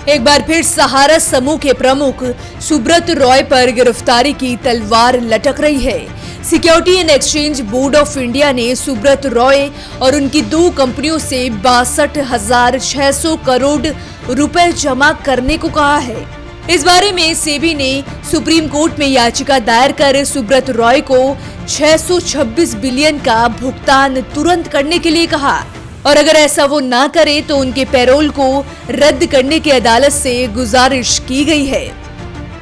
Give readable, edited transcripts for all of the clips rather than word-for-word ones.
एक बार फिर सहारा समूह के प्रमुख सुब्रत रॉय पर गिरफ्तारी की तलवार लटक रही है। Security and exchange board of India ने सुब्रत रॉय और उनकी 2 कंपनियों से 62,600 करोड़ रुपए जमा करने को कहा है। इस बारे में सेबी ने सुप्रीम कोर्ट में याचिका दायर कर सुब्रत रॉय को 626 बिलियन का भुगतान तुरंत करने के लिए कहा और अगर ऐसा वो ना करे तो उनके पैरोल को रद्द करने की अदालत से गुजारिश की गई है।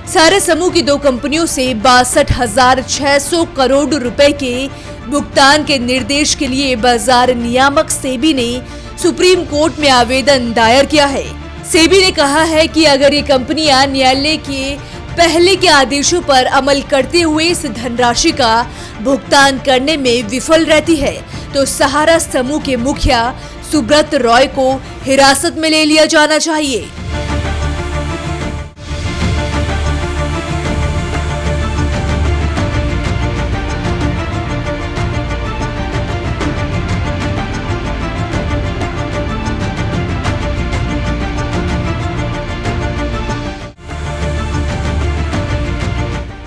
सारे समूह की 2 कंपनियों से 62,600 करोड़ रुपए के भुगतान के निर्देश के लिए बाजार नियामक सेबी ने सुप्रीम कोर्ट में आवेदन दायर किया है। सेबी ने कहा है कि अगर ये कंपनियां न्यायालय के पहले के आदेशों पर अमल करते हुए इस धनराशि का भुगतान करने में विफल रहती है तो सहारा समूह के मुखिया सुब्रत रॉय को हिरासत में ले लिया जाना चाहिए।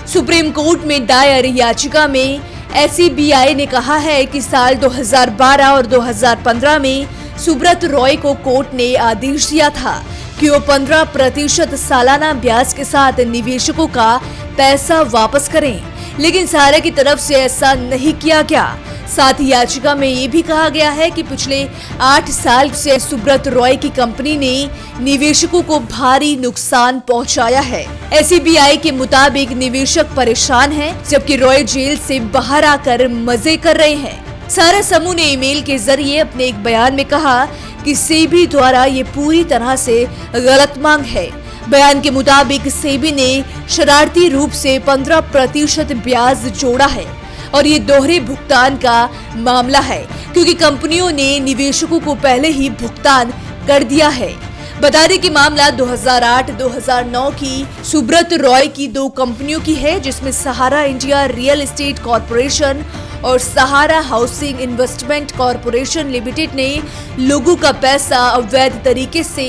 सुप्रीम कोर्ट में दायर याचिका में SCBI ने कहा है कि साल 2012 और 2015 में सुब्रत रॉय को कोर्ट ने आदेश दिया था कि वो 15% सालाना ब्याज के साथ निवेशकों का पैसा वापस करें, लेकिन सहारा की तरफ से ऐसा नहीं किया गया। साथ ही याचिका में ये भी कहा गया है कि पिछले 8 साल से सुब्रत रॉय की कंपनी ने निवेशकों को भारी नुकसान पहुंचाया है। SCBI के मुताबिक निवेशक परेशान हैं, जबकि रॉय जेल से बाहर आकर मजे कर रहे हैं। सारा समूह ने ईमेल के जरिए अपने एक बयान में कहा कि सेबी द्वारा ये पूरी तरह से गलत मांग है। बयान के मुताबिक सेबी ने शरारती रूप से 15% ब्याज जोड़ा है और ये दोहरे भुगतान का मामला है क्योंकि कंपनियों ने निवेशकों को पहले ही भुगतान कर दिया है। बता दें कि मामला 2008-2009 की सुब्रत रॉय की 2 कंपनियों की है, जिसमें सहारा इंडिया रियल एस्टेट कॉरपोरेशन और सहारा हाउसिंग इन्वेस्टमेंट कॉरपोरेशन लिमिटेड ने लोगों का पैसा अवैध तरीके से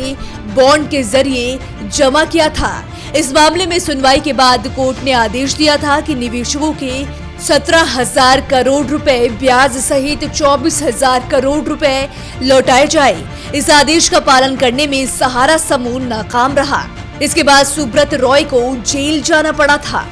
बॉन्ड के जरिए जमा किया था। इस मामले में सुनवाई के बाद कोर्ट ने आदेश दिया था कि निवेशकों के 17,000 करोड़ रुपए ब्याज सहित 24,000 करोड़ रुपए लौटाए जाए। इस आदेश का पालन करने में सहारा समूह नाकाम रहा। इसके बाद सुब्रत रॉय को जेल जाना पड़ा था।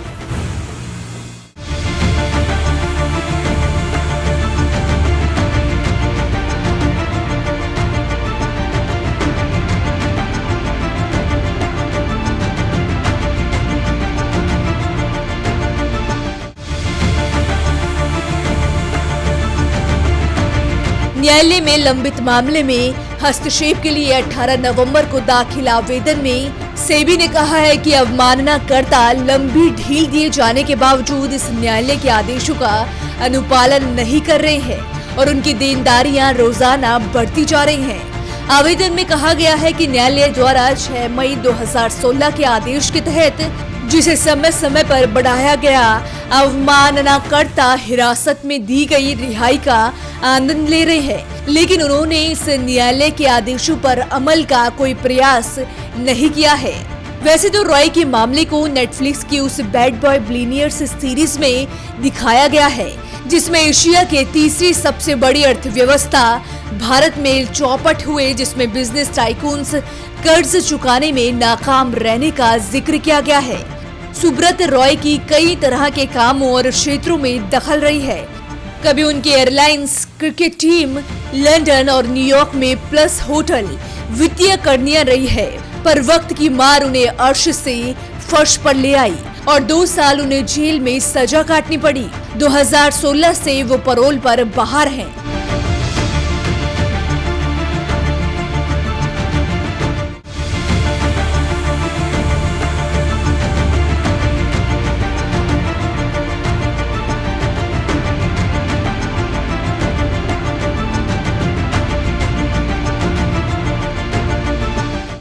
न्यायालय में लंबित मामले में हस्तक्षेप के लिए 18 नवंबर को दाखिल आवेदन में सेबी ने कहा है कि अवमाननाकर्ता लंबी ढील दिए जाने के बावजूद इस न्यायालय के आदेशों का अनुपालन नहीं कर रहे हैं और उनकी देनदारियां रोजाना बढ़ती जा रही हैं। आवेदन में कहा गया है कि न्यायालय द्वारा 6 मई 2016 के आदेश के तहत जिसे समय समय पर बढ़ाया गया, अवमाननाकर्ता हिरासत में दी गई रिहाई का आनंद ले रहे हैं, लेकिन उन्होंने इस न्यायालय के आदेशों पर अमल का कोई प्रयास नहीं किया है। वैसे तो रॉय के मामले को नेटफ्लिक्स की उस बैड बॉय बिलियनियर्स सीरीज में दिखाया गया है, जिसमें एशिया के तीसरी सबसे बड़ी अर्थव्यवस्था भारत में चौपट हुए, जिसमें बिजनेस टाइकून्स कर्ज चुकाने में नाकाम रहने का जिक्र किया गया है। सुब्रत रॉय की कई तरह के कामों और क्षेत्रों में दखल रही है। कभी उनकी एयरलाइंस, क्रिकेट टीम, लंदन और न्यूयॉर्क में प्लस होटल वित्तीय करनियां रही है, पर वक्त की मार उन्हें अर्श से फर्श पर ले आई और 2 साल उन्हें जेल में सजा काटनी पड़ी। 2016 से वो पैरोल पर बाहर हैं।